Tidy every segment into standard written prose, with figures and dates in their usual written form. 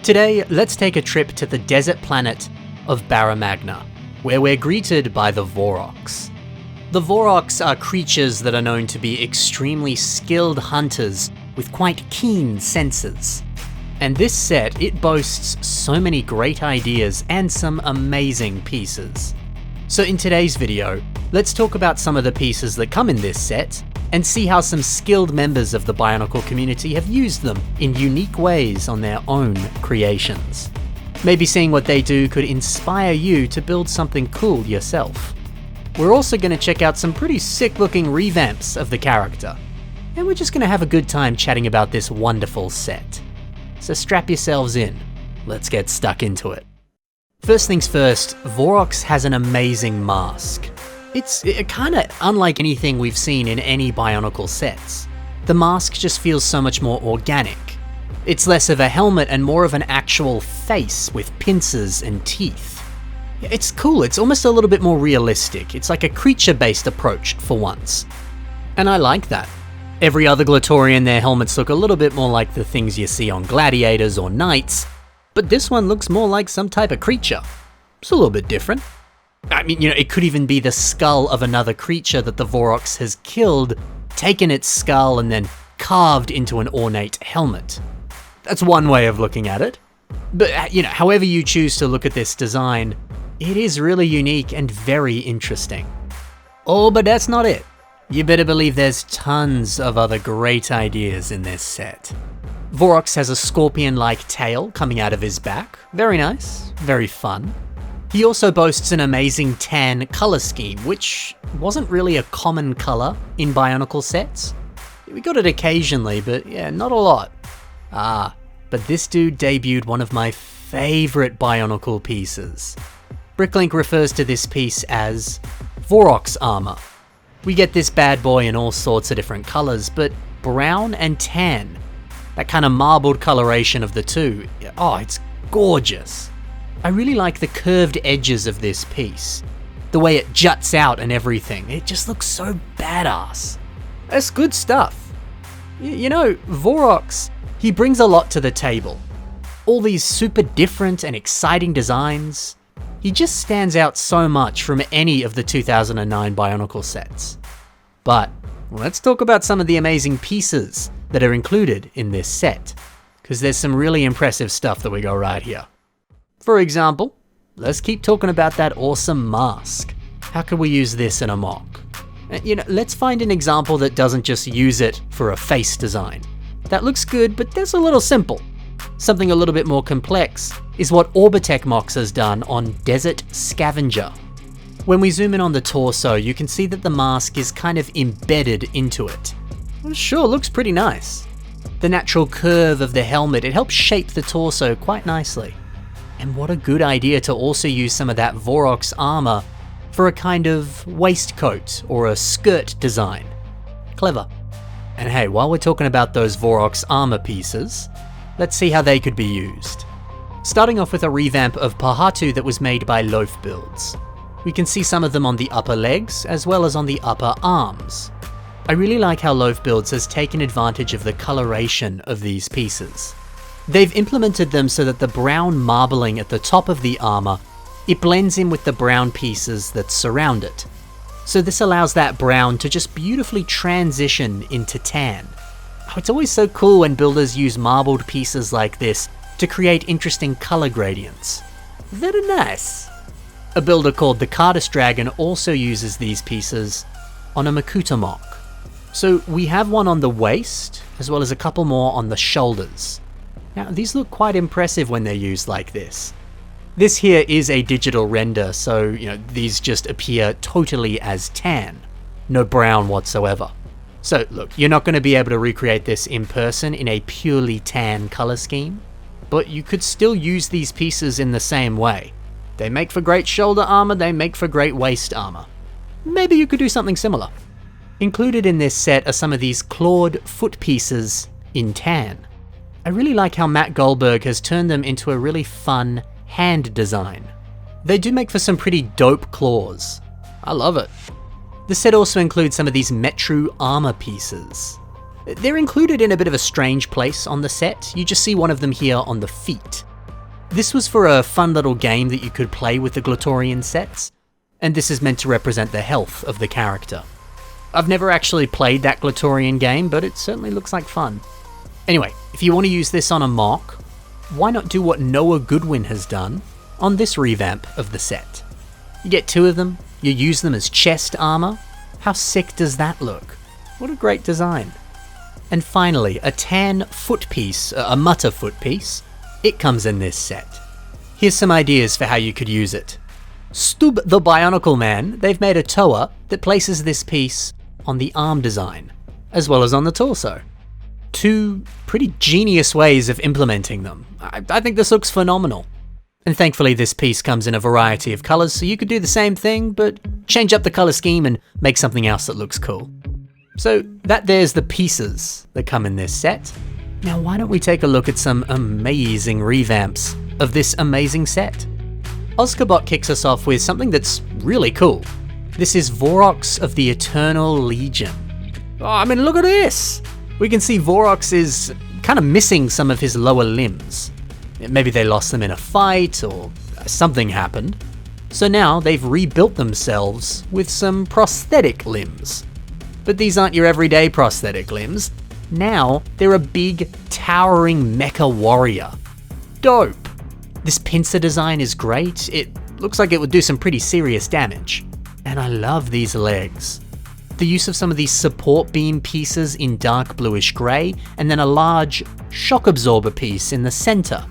Today, let's take a trip to the desert planet of Barramagna, where we're greeted by the Vorox. The Vorox are creatures that are known to be extremely skilled hunters with quite keen senses. And this set, it boasts so many great ideas and some amazing pieces. So in today's video, let's talk about some of the pieces that come in this set, and see how some skilled members of the Bionicle community have used them in unique ways on their own creations. Maybe seeing what they do could inspire you to build something cool yourself. We're also going to check out some pretty sick looking revamps of the character, and we're just going to have a good time chatting about this wonderful set. So strap yourselves in, let's get stuck into it. First things first, Vorox has an amazing mask. It's kinda unlike anything we've seen in any Bionicle sets. The mask just feels so much more organic. It's less of a helmet and more of an actual face with pincers and teeth. It's cool, it's almost a little bit more realistic. It's like a creature-based approach for once. And I like that. Every other Glatorian, their helmets look a little bit more like the things you see on gladiators or knights, but this one looks more like some type of creature. It's a little bit different. I mean, it could even be the skull of another creature that the Vorox has killed, taken its skull and then carved into an ornate helmet. That's one way of looking at it. But, however you choose to look at this design, it is really unique and very interesting. Oh, but that's not it. You better believe there's tons of other great ideas in this set. Vorox has a scorpion-like tail coming out of his back. Very nice, very fun. He also boasts an amazing tan color scheme, which wasn't really a common color in Bionicle sets. We got it occasionally, but yeah, not a lot. But this dude debuted one of my favorite Bionicle pieces. Bricklink refers to this piece as Vorox armor. We get this bad boy in all sorts of different colors, but brown and tan, that kind of marbled coloration of the two, it's gorgeous. I really like the curved edges of this piece. The way it juts out and everything. It just looks so badass. That's good stuff. Vorox, he brings a lot to the table. All these super different and exciting designs. He just stands out so much from any of the 2009 Bionicle sets. But let's talk about some of the amazing pieces that are included in this set, because there's some really impressive stuff that we got right here. For example, let's keep talking about that awesome mask. How could we use this in a mock? Let's find an example that doesn't just use it for a face design. That looks good, but that's a little simple. Something a little bit more complex is what Orbitech MOCs has done on Desert Scavenger. When we zoom in on the torso, you can see that the mask is kind of embedded into it. Well, sure, looks pretty nice. The natural curve of the helmet, it helps shape the torso quite nicely. And what a good idea to also use some of that Vorox armor for a kind of waistcoat or a skirt design. Clever. And hey, while we're talking about those Vorox armor pieces, let's see how they could be used. Starting off with a revamp of Patu that was made by Loaf Builds. We can see some of them on the upper legs as well as on the upper arms. I really like how Loaf Builds has taken advantage of the coloration of these pieces. They've implemented them so that the brown marbling at the top of the armor, it blends in with the brown pieces that surround it. So this allows that brown to just beautifully transition into tan. It's always so cool when builders use marbled pieces like this to create interesting color gradients. Very nice. A builder called the Cardus Dragon also uses these pieces on a Makuta mock. So we have one on the waist, as well as a couple more on the shoulders. Now, these look quite impressive when they're used like this. This here is a digital render, so, these just appear totally as tan. No brown whatsoever. So, look, you're not going to be able to recreate this in person in a purely tan color scheme, but you could still use these pieces in the same way. They make for great shoulder armor, they make for great waist armor. Maybe you could do something similar. Included in this set are some of these clawed foot pieces in tan. I really like how Matt Goldberg has turned them into a really fun hand design. They do make for some pretty dope claws. I love it. The set also includes some of these Metru armor pieces. They're included in a bit of a strange place on the set. You just see one of them here on the feet. This was for a fun little game that you could play with the Glatorian sets, and this is meant to represent the health of the character. I've never actually played that Glatorian game, but it certainly looks like fun. Anyway, if you want to use this on a MOC, why not do what Noah Goodwin has done on this revamp of the set? You get 2 of them, you use them as chest armor. How sick does that look? What a great design. And finally, a tan foot piece, a Mutter foot piece. It comes in this set. Here's some ideas for how you could use it. Stub the Bionicle Man, they've made a Toa that places this piece on the arm design, as well as on the torso. 2 pretty genius ways of implementing them. I think this looks phenomenal. And thankfully this piece comes in a variety of colors, so you could do the same thing, but change up the color scheme and make something else that looks cool. So there's the pieces that come in this set. Now why don't we take a look at some amazing revamps of this amazing set? Oscarbot kicks us off with something that's really cool. This is Vorox of the Eternal Legion. Oh, I mean, look at this! We can see Vorox is kind of missing some of his lower limbs. Maybe they lost them in a fight or something happened. So now they've rebuilt themselves with some prosthetic limbs. But these aren't your everyday prosthetic limbs. Now they're a big, towering mecha warrior. Dope! This pincer design is great. It looks like it would do some pretty serious damage. And I love these legs. The use of some of these support beam pieces in dark bluish grey, and then a large shock absorber piece in the centre.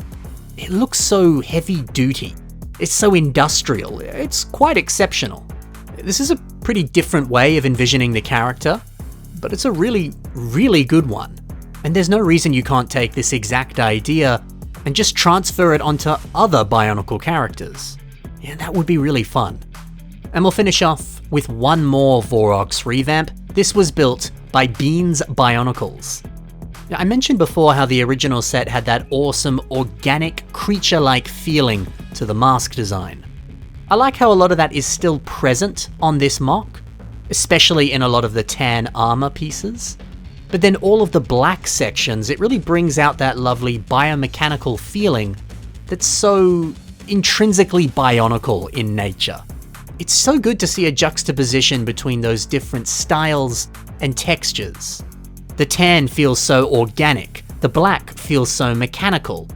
It looks so heavy duty. It's so industrial. It's quite exceptional. This is a pretty different way of envisioning the character, but it's a really, really good one. And there's no reason you can't take this exact idea and just transfer it onto other Bionicle characters. Yeah, that would be really fun. And we'll finish off with one more Vorox revamp. This was built by Beans Bionicles. Now, I mentioned before how the original set had that awesome, organic, creature-like feeling to the mask design. I like how a lot of that is still present on this MOC, especially in a lot of the tan armor pieces. But then all of the black sections, it really brings out that lovely biomechanical feeling that's so intrinsically Bionicle in nature. It's so good to see a juxtaposition between those different styles and textures. The tan feels so organic, the black feels so mechanical.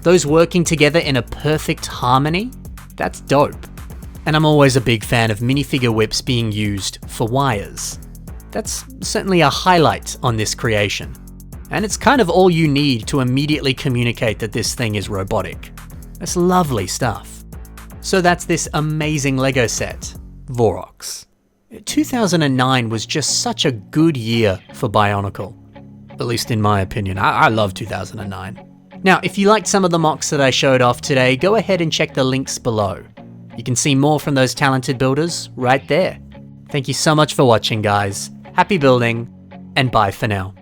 Those working together in a perfect harmony, that's dope. And I'm always a big fan of minifigure whips being used for wires. That's certainly a highlight on this creation. And it's kind of all you need to immediately communicate that this thing is robotic. That's lovely stuff. So that's this amazing LEGO set, Vorox. 2009 was just such a good year for Bionicle. At least in my opinion. I love 2009. Now, if you liked some of the MOCs that I showed off today, go ahead and check the links below. You can see more from those talented builders right there. Thank you so much for watching, guys. Happy building, and bye for now.